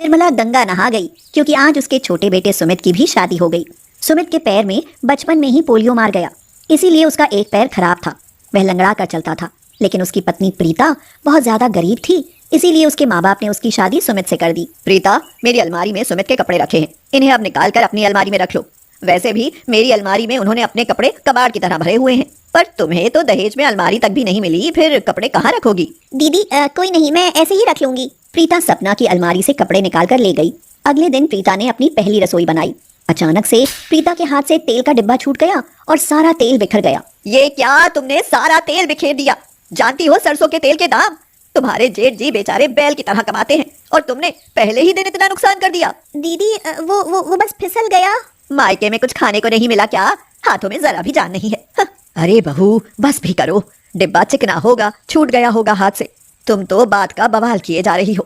निर्मला गंगा नहा गई क्योंकि आज उसके छोटे बेटे सुमित की भी शादी हो गई। सुमित के पैर में बचपन में ही पोलियो मार गया, इसीलिए उसका एक पैर खराब था। वह लंगड़ा कर चलता था, लेकिन उसकी पत्नी प्रीता बहुत ज्यादा गरीब थी, इसीलिए उसके माँ बाप ने उसकी शादी सुमित से कर दी। प्रीता, मेरी अलमारी में सुमित के कपड़े रखे हैं, इन्हें अब निकाल कर अपनी अलमारी में रख लो। वैसे भी मेरी अलमारी में उन्होंने अपने कपड़े कबाड़ की तरह भरे हुए हैं, पर तुम्हें तो दहेज में अलमारी तक भी नहीं मिली, फिर कपड़े कहाँ रखोगी? दीदी कोई नहीं, मैं ऐसे ही रख लूंगी। प्रीता सपना की अलमारी से कपड़े निकाल कर ले गई। अगले दिन प्रीता ने अपनी पहली रसोई बनाई। अचानक से प्रीता के हाथ से तेल का डिब्बा छूट गया और सारा तेल बिखर गया। ये क्या, तुमने सारा तेल बिखेर दिया? जानती हो सरसों के तेल के दाम? तुम्हारे जेठ जी बेचारे बैल की तरह कमाते हैं और तुमने पहले ही दिन इतना नुकसान कर दिया। दीदी वो बस फिसल गया। मायके में कुछ खाने को नहीं मिला क्या? हाथों में जरा भी जान नहीं है। अरे बहू, बस भी करो, डिब्बा चिकना होगा, छूट गया होगा हाथ से। तुम तो बात का बवाल किए जा रही हो।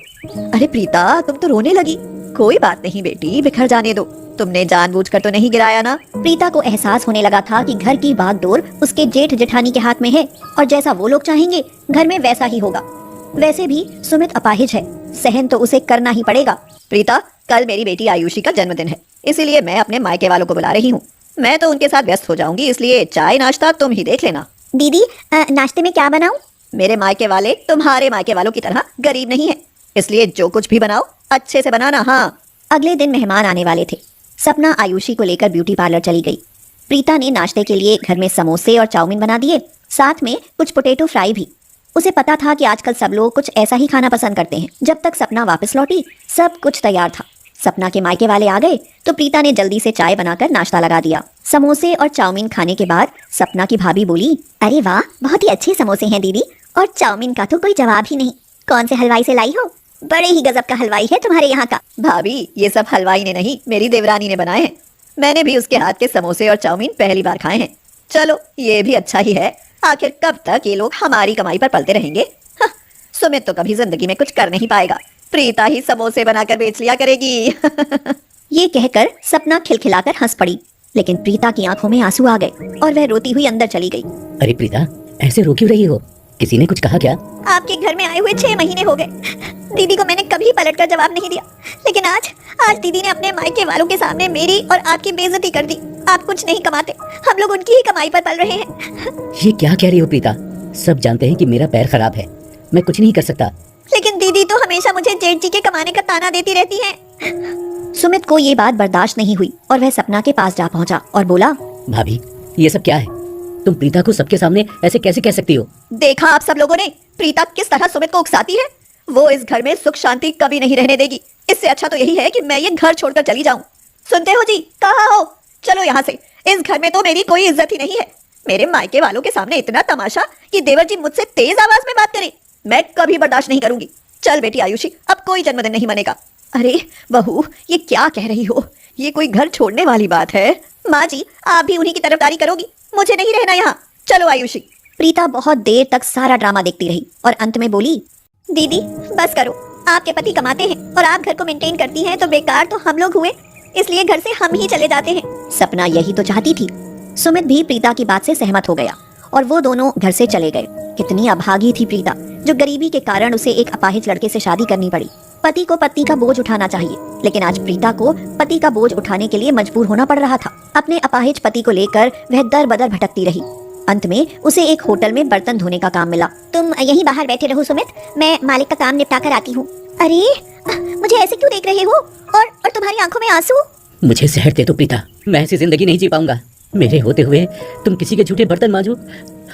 अरे प्रीता, तुम तो रोने लगी। कोई बात नहीं बेटी, बिखर जाने दो। तुमने जानबूझकर तो नहीं गिराया ना? प्रीता को एहसास होने लगा था कि घर की बागडोर उसके जेठ जेठानी के हाथ में है और जैसा वो लोग चाहेंगे घर में वैसा ही होगा। वैसे भी सुमित अपाहिज है, सहन तो उसे करना ही पड़ेगा। प्रीता, कल मेरी बेटी आयुषी का जन्मदिन है, इसीलिए मैं अपने मायके वालों को बुला रही हूँ। मैं तो उनके साथ व्यस्त हो जाऊंगी, इसलिए चाय नाश्ता तुम ही देख लेना। दीदी नाश्ते में क्या बनाऊं? मेरे मायके वाले तुम्हारे मायके वालों की तरह गरीब नहीं है, इसलिए जो कुछ भी बनाओ अच्छे से बनाना। हाँ। अगले दिन मेहमान आने वाले थे। सपना आयुषी को लेकर ब्यूटी पार्लर चली गई। प्रीता ने नाश्ते के लिए घर में समोसे और चाउमीन बना दिए, साथ में कुछ पोटैटो फ्राई भी। उसे पता था कि आजकल सब लोग कुछ ऐसा ही खाना पसंद करते हैं। जब तक सपना वापस लौटी सब कुछ तैयार था। सपना के मायके वाले आ गए तो प्रीता ने जल्दी से चाय बनाकर नाश्ता लगा दिया। समोसे और चाउमीन खाने के बाद सपना की भाभी बोली, अरे वाह, बहुत ही अच्छे समोसे हैं दीदी, और चाउमीन का तो कोई जवाब ही नहीं। कौन से हलवाई से लाई हो? बड़े ही गजब का हलवाई है तुम्हारे यहाँ का। भाभी, ये सब हलवाई ने नहीं, मेरी देवरानी ने बनाए हैं। मैंने भी उसके हाथ के समोसे और चाउमीन पहली बार खाए हैं। चलो, ये भी अच्छा ही है। आखिर कब तक ये लोग हमारी कमाई पर पलते रहेंगे? सुमित तो कभी जिंदगी में कुछ कर नहीं पाएगा, प्रीता ही समोसे बनाकर बेच लिया करेगी। ये कहकर सपना खिलखिलाकर हंस पड़ी, लेकिन प्रीता की आंखों में आंसू आ गए और वह रोती हुई अंदर चली गई। अरे प्रीता, ऐसे रो क्यों रही हो? किसी ने कुछ कहा क्या? आपके घर में आए हुए 6 महीने हो गए। दीदी को मैंने कभी पलटकर जवाब नहीं दिया, लेकिन आज दीदी ने अपने मायके वालों के सामने मेरी और आपकी बेइज्जती कर दी। आप कुछ नहीं कमाते, हम लोग उनकी ही कमाई पर पल रहे हैं। ये क्या कह रही हो प्रीता? सब जानते हैं कि मेरा पैर खराब है, मैं कुछ नहीं कर सकता। लेकिन दीदी तो हमेशा मुझे जेठ जी के कमाने का ताना देती रहती है। सुमित को ये बात बर्दाश्त नहीं हुई और वह सपना के पास जा पहुंचा और बोला, भाभी, ये सब क्या है? तुम प्रीता को सबके सामने ऐसे कैसे कह सकती हो? देखा आप सब लोगों ने, प्रीता किस तरह सुमित को उकसाती है। वो इस घर में सुख शांति कभी नहीं रहने देगी। इससे अच्छा तो यही है कि मैं ये घर छोड़कर चली जाऊं। सुनते हो जी? कहाँ हो? चलो यहाँ से। इस घर में तो मेरी कोई इज्जत ही नहीं है। मेरे मायके वालों के सामने इतना तमाशा कि देवर जी मुझसे तेज आवाज में बात करें, मैं कभी बर्दाश्त नहीं करूंगी। चल बेटी आयुषी, अब कोई जन्मदिन नहीं मनेगा। अरे बहू, ये क्या कह रही हो? ये कोई घर छोड़ने वाली बात है? माँ जी, आप भी उन्हीं की तरफदारी करोगी? मुझे नहीं रहना यहाँ। चलो आयुषी। प्रीता बहुत देर तक सारा ड्रामा देखती रही और अंत में बोली, दीदी बस करो, आपके पति कमाते हैं और आप घर को मेंटेन करती हैं, तो बेकार तो हम लोग हुए, इसलिए घर से हम ही चले जाते हैं। सपना यही तो चाहती थी। सुमित भी प्रीता की बात से सहमत हो गया और वो दोनों घर से चले गए। कितनी अभागी थी प्रीता, जो गरीबी के कारण उसे एक अपाहिज लड़के से शादी करनी पड़ी। पति को पत्नी का बोझ उठाना चाहिए, लेकिन आज प्रीता को पति का बोझ उठाने के लिए मजबूर होना पड़ रहा था। अपने अपाहिज पति को लेकर वह दर बदर भटकती रही। अंत में उसे एक होटल में बर्तन धोने का काम मिला। तुम यहीं बाहर बैठे रहो सुमित, मैं मालिक का काम निपटा कर आती हूँ। अरे मुझे ऐसे क्यों देख रहे हो? और तुम्हारी आंखों में आंसू? मुझे जहर दे दो प्रीता, मैं ऐसी जिंदगी नहीं जी पाऊंगा। मेरे होते हुए तुम किसी के झूठे बर्तन मांजो,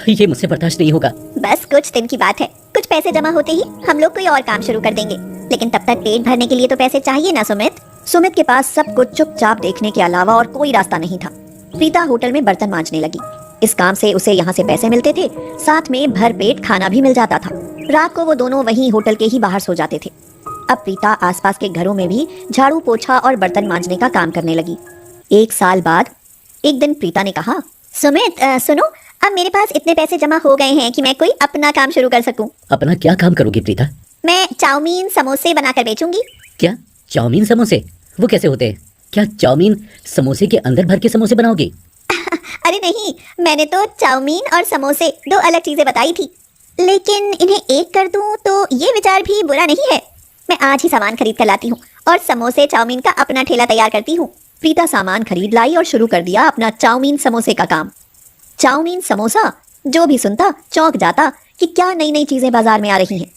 ये मुझसे बर्दाश्त नहीं होगा। बस कुछ दिन की बात है, कुछ पैसे जमा होते ही हम लोग कोई और काम शुरू कर देंगे, लेकिन तब तक पेट भरने के लिए तो पैसे चाहिए ना सुमित। सुमित के पास सब कुछ चुपचाप देखने के अलावा और कोई रास्ता नहीं था। प्रीता होटल में बर्तन मांजने लगी। इस काम से उसे यहाँ से पैसे मिलते थे, साथ में भर पेट खाना भी मिल जाता था। रात को वो दोनों वहीं होटल के ही बाहर सो जाते थे। अब प्रीता आसपास के घरों में भी झाड़ू पोछा और बर्तन मांजने का काम करने लगी। 1 साल बाद एक दिन प्रीता ने कहा, सुमित सुनो, अब मेरे पास इतने पैसे जमा हो गए हैं कि मैं कोई अपना काम शुरू कर सकूं। अपना क्या काम करोगी प्रीता? मैं चाउमीन समोसे बनाकर बेचूंगी। क्या चाउमीन समोसे? वो कैसे होते हैं? क्या चाउमीन समोसे के अंदर भर के समोसे बनाओगी? अरे नहीं, मैंने तो चाउमीन और समोसे 2 अलग चीजें बताई थी, लेकिन इन्हें एक कर दूं तो ये विचार भी बुरा नहीं है। मैं आज ही सामान खरीद कर लाती हूँ और समोसे चाउमीन का अपना ठेला तैयार करती हूँ। प्रीता सामान खरीद लाई और शुरू कर दिया अपना चाउमीन समोसे का काम। चाउमीन समोसा, जो भी सुनता चौंक जाता कि क्या नई नई चीजें बाजार में आ रही हैं।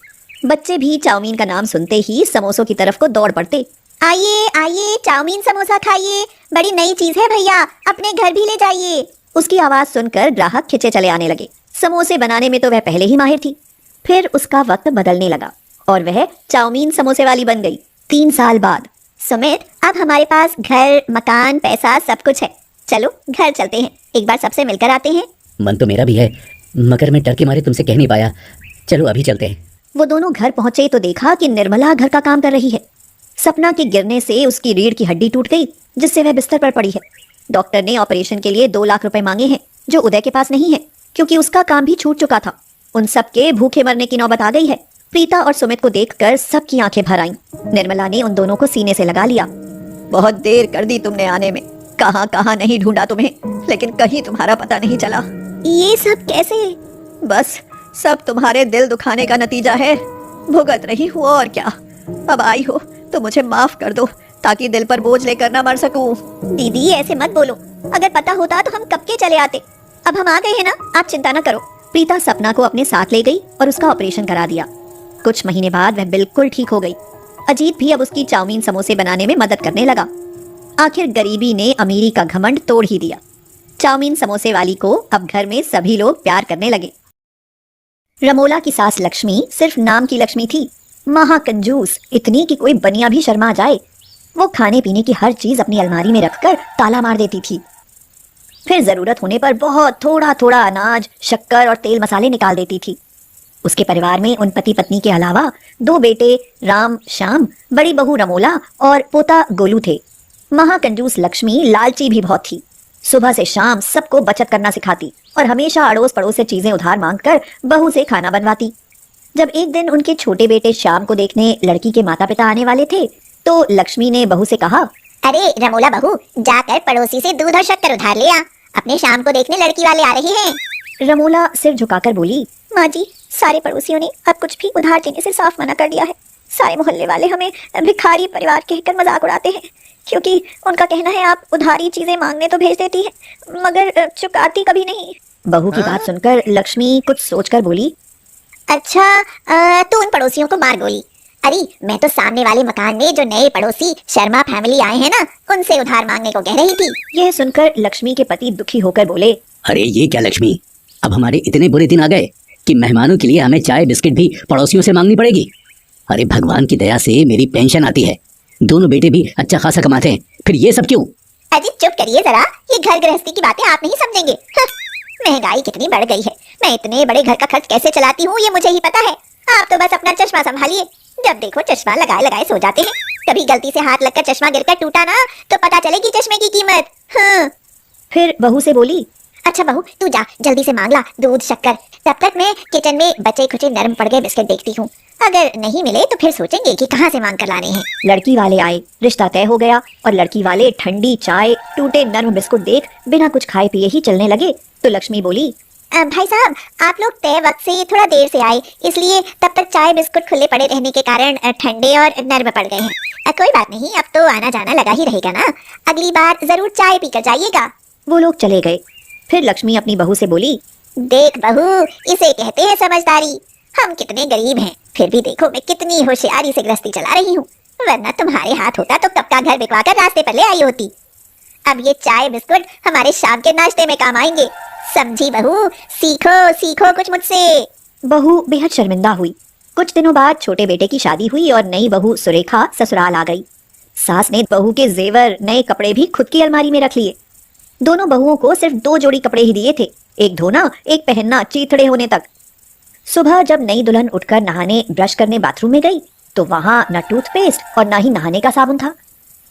बच्चे भी चाउमीन का नाम सुनते ही समोसों की तरफ को दौड़ पड़ते। आइए आइए, चाउमीन समोसा खाइए, बड़ी नई चीज है भैया, अपने घर भी ले जाइए। उसकी आवाज सुनकर ग्राहक खिंचे चले आने लगे। समोसे बनाने में तो वह पहले ही माहिर थी। फिर उसका वक्त बदलने लगा और वह चाउमीन समोसे वाली बन गई 3 साल बाद। सुमित, अब हमारे पास घर, मकान, पैसा सब कुछ है। चलो घर चलते हैं, एक बार सबसे मिलकर आते हैं। मन तो मेरा भी है, मगर मैं डर के मारे तुमसे कह नहीं पाया। चलो अभी चलते हैं। वो दोनों घर पहुंचे तो देखा कि निर्मला घर का काम कर रही है। सपना के गिरने से उसकी रीढ़ की हड्डी टूट गई, जिससे वह बिस्तर पर पड़ी है। डॉक्टर ने ऑपरेशन के लिए 2 लाख रुपए मांगे हैं, जो उदय के पास नहीं है, क्योंकि उसका काम भी छूट चुका था। उन सब के भूखे मरने की नौबत आ गई है। प्रीता और सुमित को देखकर सबकी आंखें भर आईं। निर्मला ने उन दोनों को सीने से लगा लिया। बहुत देर कर दी तुमने आने में, कहाँ कहाँ नहीं ढूंढा तुम्हें, लेकिन कहीं तुम्हारा पता नहीं चला। ये सब कैसे? बस सब तुम्हारे दिल दुखाने का नतीजा है। भुगत रही हूँ और क्या। अब आई हो तो मुझे माफ कर दो, ताकि दिल पर बोझ लेकर ना मर सकूं। दीदी ऐसे मत बोलो, अगर पता होता तो हम कब के चले आते। अब हम आ गए हैं ना, आप चिंता ना करो। प्रीता सपना को अपने साथ ले गई और उसका ऑपरेशन करा दिया। कुछ महीने बाद वह बिल्कुल ठीक हो गई। अजीत भी अब उसकी चाउमीन समोसे बनाने में मदद करने लगा। आखिर गरीबी ने अमीरी का घमंड तोड़ ही दिया। चाउमीन समोसे वाली को अब घर में सभी लोग प्यार करने लगे। रमोला की सास लक्ष्मी सिर्फ नाम की लक्ष्मी थी, महाकंजूस, इतनी कि कोई बनिया भी शर्मा जाए। वो खाने पीने की हर चीज अपनी अलमारी में रखकर ताला मार देती थी। फिर जरूरत होने पर बहुत थोड़ा थोड़ा अनाज, शक्कर और तेल मसाले निकाल देती थी। उसके परिवार में उन पति पत्नी के अलावा 2 बेटे राम, श्याम, बड़ी बहू रमोला और पोता गोलू थे। महाकंजूस लक्ष्मी लालची भी बहुत थी। सुबह से शाम सबको बचत करना सिखाती और हमेशा अड़ोस पड़ोस से चीजें उधार मांगकर बहू से खाना बनवाती। जब एक दिन उनके छोटे बेटे श्याम को देखने लड़की के माता पिता आने वाले थे, तो लक्ष्मी ने बहू से कहा, अरे रमोला बहू, जाकर पड़ोसी से दूध और शक्कर उधार ले आ, अपने शाम को देखने लड़की वाले आ रहे हैं। रमोला सिर झुकाकर बोली, माँ जी, सारे पड़ोसियों ने अब कुछ भी उधार देने से साफ मना कर दिया है। सारे मोहल्ले वाले हमें भिखारी परिवार कहकर मजाक उड़ाते हैं, क्योंकि उनका कहना है आप उधारी चीजें मांगने तो भेज देती है, मगर चुकाती कभी नहीं। बहू की बात सुनकर लक्ष्मी कुछ सोचकर बोली, अच्छा तो उन पड़ोसियों को मार गोली। अरे मैं तो सामने वाले मकान में जो नए पड़ोसी शर्मा फैमिली आए हैं ना, उनसे उधार मांगने को कह रही थी। यह सुनकर लक्ष्मी के पति दुखी होकर बोले, अरे ये क्या लक्ष्मी, अब हमारे इतने बुरे दिन आ गए कि मेहमानों के लिए हमें चाय बिस्किट भी पड़ोसियों से मांगनी पड़ेगी। अरे भगवान की दया से मेरी पेंशन आती है, दोनों बेटे भी अच्छा खासा कमाते हैं, फिर ये सब क्यों? अजी चुप करिए जरा, ये घर गृहस्थी की बातें आप नहीं समझेंगे। महंगाई कितनी बढ़ गई है, मैं इतने बड़े घर का खर्च कैसे चलाती हूँ ये मुझे ही पता है। आप तो बस अपना चश्मा संभालिए, जब देखो चश्मा लगाए लगाए सो जाते हैं। कभी गलती से हाथ लगकर चश्मा गिरकर टूटा ना, तो पता चलेगी चश्मे की कीमत। हाँ। फिर बहू से बोली, अच्छा बहू तू जा जल्दी से मांग ला दूध शक्कर, तब तक मैं किचन में बचे खुचे नरम पड़ गए बिस्किट देखती हूँ। अगर नहीं मिले तो फिर सोचेंगे कि कहाँ से मांग कर लाने हैं। लड़की वाले आए, रिश्ता तय हो गया और लड़की वाले ठंडी चाय, टूटे नरम बिस्कुट देख बिना कुछ खाए पिए ही चलने लगे। तो लक्ष्मी बोली, भाई साहब आप लोग तय वक्त से थोड़ा देर से आए, इसलिए तब तक चाय बिस्कुट खुले पड़े रहने के कारण ठंडे और नर्म पड़ गए हैं। कोई बात नहीं, अब तो आना जाना लगा ही रहेगा ना, अगली बार जरूर चाय पीकर जाइएगा। वो लोग चले गए। फिर लक्ष्मी अपनी बहू से बोली, देख बहू, इसे कहते हैं समझदारी। हम कितने गरीब हैं, फिर भी देखो मैं कितनी होशियारी से गृहस्थी चला रही हूँ, वरना तुम्हारे हाथ होता तो कब का घर बिकवा कर रास्ते पर ले आई होती। अब ये चाय बिस्कुट हमारे शाम के नाश्ते में काम आएंगे, समझी बहू? सीखो सीखो कुछ मुझसे। बहू बेहद शर्मिंदा हुई। कुछ दिनों बाद छोटे बेटे की शादी हुई और नई बहू सुरेखा ससुराल आ गई। सास ने बहू के जेवर, नए कपड़े भी खुद की अलमारी में रख लिए। दोनों बहुओं को सिर्फ 2 जोड़ी कपड़े ही दिए थे, एक धोना एक पहनना चीथड़े होने तक। सुबह जब नई दुल्हन उठकर नहाने ब्रश करने बाथरूम में गई तो वहां न टूथपेस्ट और न ही नहाने का साबुन था।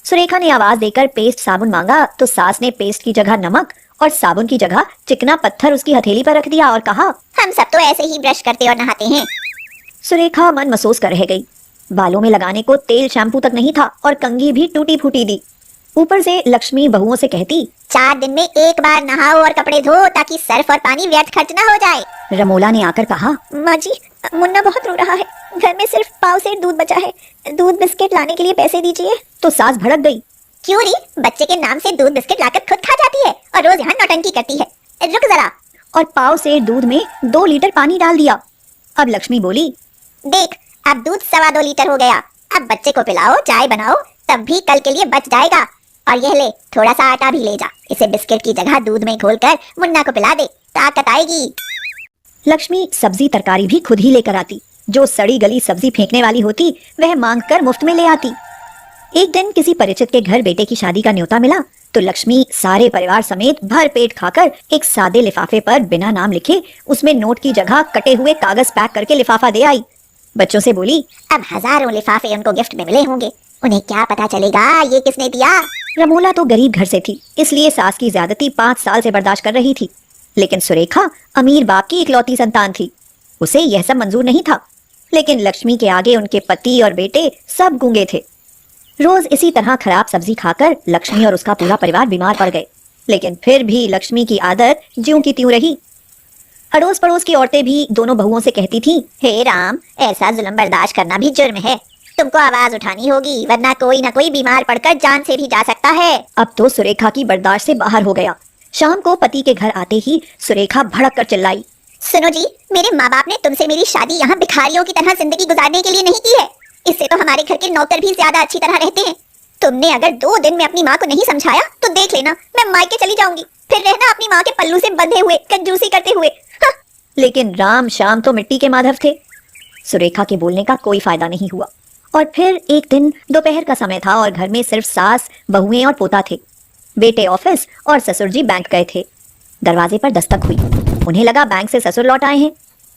सुरेखा ने आवाज देकर पेस्ट साबुन मांगा तो सास ने पेस्ट की जगह नमक और साबुन की जगह चिकना पत्थर उसकी हथेली पर रख दिया और कहा, हम सब तो ऐसे ही ब्रश करते और नहाते हैं। सुरेखा मन महसूस कर रह गई। बालों में लगाने को तेल शैम्पू तक नहीं था और कंघी भी टूटी फूटी दी। ऊपर से लक्ष्मी बहुओं से कहती, 4 दिन में एक बार नहाओ और कपड़े धो ताकि सर्फ और पानी व्यर्थ खर्च ना हो जाए। रमोला ने आकर कहा, माँ जी, मुन्ना बहुत रो रहा है। घर में सिर्फ पाव सेर दूध बचा है। दूध बिस्किट लाने के लिए पैसे दीजिए। तो सास भड़क गई। क्यों री, बच्चे के नाम से दूध बिस्किट लाकर खुद खा जाती है और रोज यहाँ नौटंकी करती है। रुक जरा। और पाव से दूध में 2 लीटर पानी डाल दिया। अब लक्ष्मी बोली, देख, अब दूध 2.25 लीटर हो गया। अब बच्चे को पिलाओ, चाय बनाओ, तब भी कल के लिए बच जाएगा। और यह ले, थोड़ा सा आटा भी ले जा। इसे बिस्किट की जगह दूध में घोलकर मुन्ना को पिला दे, ताकत आएगी। लक्ष्मी सब्जी तरकारी भी खुद ही लेकर आती। जो सड़ी गली सब्जी फेंकने वाली होती वह मांगकर मुफ्त में ले आती। एक दिन किसी परिचित के घर बेटे की शादी का न्योता मिला तो लक्ष्मी सारे परिवार समेत भर पेट खाकर एक सादे लिफाफे पर बिना नाम लिखे उसमें नोट की जगह कटे हुए कागज पैक करके लिफाफा दे आई। बच्चों से बोली, अब हजारों लिफाफे उनको गिफ्ट में मिले होंगे, उन्हें क्या पता चलेगा ये किसने दिया। रमोला तो गरीब घर से थी, इसलिए सास की ज्यादती 5 साल से बर्दाश्त कर रही थी। लेकिन सुरेखा अमीर बाप की इकलौती संतान थी, उसे यह सब मंजूर नहीं था। लेकिन लक्ष्मी के आगे उनके पति और बेटे सब गूंगे थे। रोज इसी तरह खराब सब्जी खाकर लक्ष्मी और उसका पूरा परिवार बीमार पड़ गए। लेकिन फिर भी लक्ष्मी की आदत ज्यों की त्यों रही। अड़ोस पड़ोस की औरतें भी दोनों बहुओं से कहती थीं, हे राम, ऐसा जुल्म बर्दाश्त करना भी जुर्म है। तुमको आवाज उठानी होगी, वरना कोई ना कोई बीमार पड़कर जान से भी जा सकता है। अब तो सुरेखा की बर्दाश्त से बाहर हो गया। शाम को पति के घर आते ही सुरेखा भड़क कर चिल्लाई, सुनो जी, मेरे माँ बाप ने तुमसे मेरी शादी यहाँ भिखारियों की तरह जिंदगी गुजारने के लिए नहीं की है। इससे तो हमारे घर के नौकर भी ज्यादा अच्छी तरह रहते हैं। तुमने अगर 2 दिन में अपनी माँ को नहीं समझाया तो देख लेना, मैं मायके चली जाऊंगी। फिर रहना अपनी माँ के पल्लू से बंधे हुए, कंजूसी करते हुए। हाँ। लेकिन राम श्याम तो मिट्टी के माधव थे। सुरेखा के बोलने का कोई फायदा नहीं हुआ। और फिर एक दिन दोपहर का समय था और घर में सिर्फ सास, बहुएं और पोता थे। बेटे ऑफिस और ससुर जी बैंक गए थे। दरवाजे पर दस्तक हुई। उन्हें लगा बैंक से ससुर लौट आए हैं।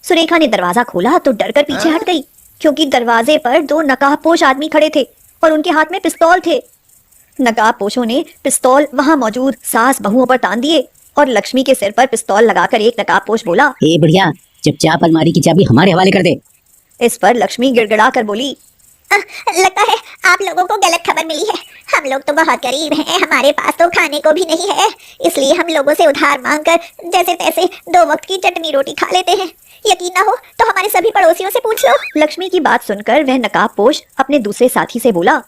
सुरेखा ने दरवाजा खोला तो डरकर पीछे हट गई, क्योंकि दरवाजे पर 2 नकाबपोश आदमी खड़े थे और उनके हाथ में पिस्तौल थे। नकाबपोशों ने पिस्तौल वहां मौजूद सास बहुओं पर तान दिए और लक्ष्मी के सिर पर पिस्तौल लगाकर एक नकाबपोश बोला, ए बढ़िया, चुपचाप अलमारी की चाबी हमारे हवाले कर दे। इस पर लक्ष्मी गिड़गिड़ा कर बोली, लगता है आप लोगों को गलत खबर मिली है। हम लोग तो बहुत गरीब हैं, हमारे पास तो खाने को भी नहीं है। इसलिए हम लोगों से उधार मांगकर जैसे तैसे 2 वक्त की चटनी रोटी खा लेते हैं। यकीन ना हो तो हमारे सभी पड़ोसियों से पूछ लो। लक्ष्मी की बात सुनकर वह नकाबपोश अपने दूसरे साथी से बोला,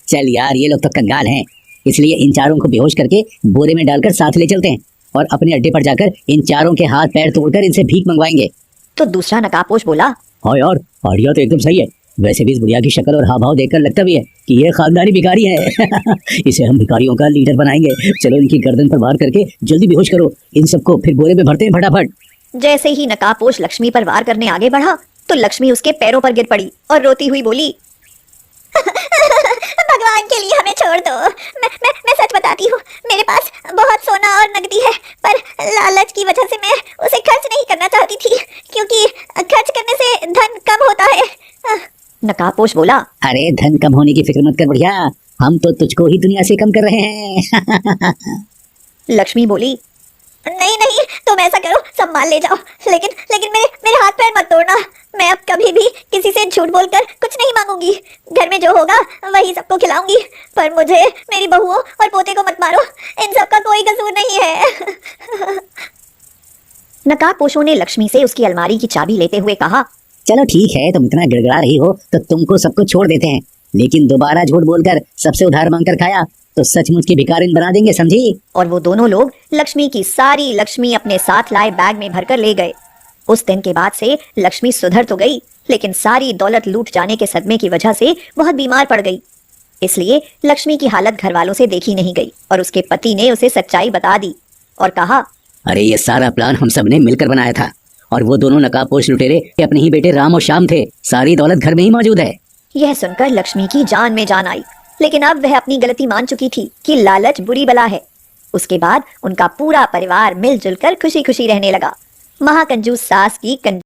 चल यार, ये लोग तो कंगाल हैं, इसलिए इन चारों को बेहोश करके बोरे में डालकर साथ ले चलते हैं और अपने अड्डे पर जाकर इन चारों के हाथ पैर तोड़कर इनसे भीख मंगवाएंगे। तो दूसरा नकाबपोश बोला, हाँ यार, आइडिया तो एकदम सही है। वैसे भी इस बुढ़िया की शक्ल और हाव भाव देखकर लगता भी है कि ये खानदानी भिखारी है। इसे हम भिखारियों का लीडर बनाएंगे। चलो इनकी गर्दन पर वार करके जल्दी बेहोश करो इन सबको, फिर बोरे में भरते हैं फटाफट। जैसे ही नकाबपोश लक्ष्मी पर वार करने आगे बढ़ा तो लक्ष्मी उसके पैरों पर गिर पड़ी और रोती हुई बोली, भगवान के लिए हमें छोड़ दो। मैं सच बताती हूँ, मेरे पास बहुत सोना और नकदी है, पर लालच की वजह से मैं उसे खर्च नहीं करना चाहती थी, क्योंकि खर्च करने से धन कम होता है। नकाबपोश बोला, अरे धन कम होने की फिक्र मत कर बढ़िया, हम तो तुझको ही दुनिया से कम कर रहे हैं। लक्ष्मी बोली, नहीं नहीं, तुम ऐसा करो, संभाल ले जाओ, लेकिन मेरे हाथ पैर मत तोड़ना। मैं अब कभी भी किसी से झूठ बोलकर कुछ नहीं मांगूंगी। घर में जो होगा वही सबको खिलाऊंगी, पर मुझे, मेरी बहुओं और पोते को मत मारो। इन सब का कोई कसूर नहीं है। नकाबपोशों ने लक्ष्मी से उसकी अलमारी की चाबी लेते हुए कहा, चलो ठीक है, तुम इतना गिड़गिड़ा रही हो तो तुमको सबको छोड़ देते हैं, लेकिन दोबारा झूठ बोलकर सबसे उधार मांगकर खाया तो सचमुच की भिखारिन बना देंगे, समझी। और वो दोनों लोग लक्ष्मी की सारी लक्ष्मी अपने साथ लाए बैग में भरकर ले गए। उस दिन के बाद से लक्ष्मी सुधर तो गई, लेकिन सारी दौलत लूट जाने के सदमे की वजह से बहुत बीमार पड़ गई। इसलिए लक्ष्मी की हालत घर वालों से देखी नहीं गई और उसके पति ने उसे सच्चाई बता दी और कहा, अरे ये सारा प्लान हम सब ने मिलकर बनाया था और वो दोनों नकाबपोश लुटेरे अपने ही बेटे राम और श्याम थे। सारी दौलत घर में ही मौजूद है। यह सुनकर लक्ष्मी की जान में जान आई, लेकिन अब वह अपनी गलती मान चुकी थी कि लालच बुरी बला है। उसके बाद उनका पूरा परिवार मिलजुल कर खुशी खुशी रहने लगा। महाकंजूस सास की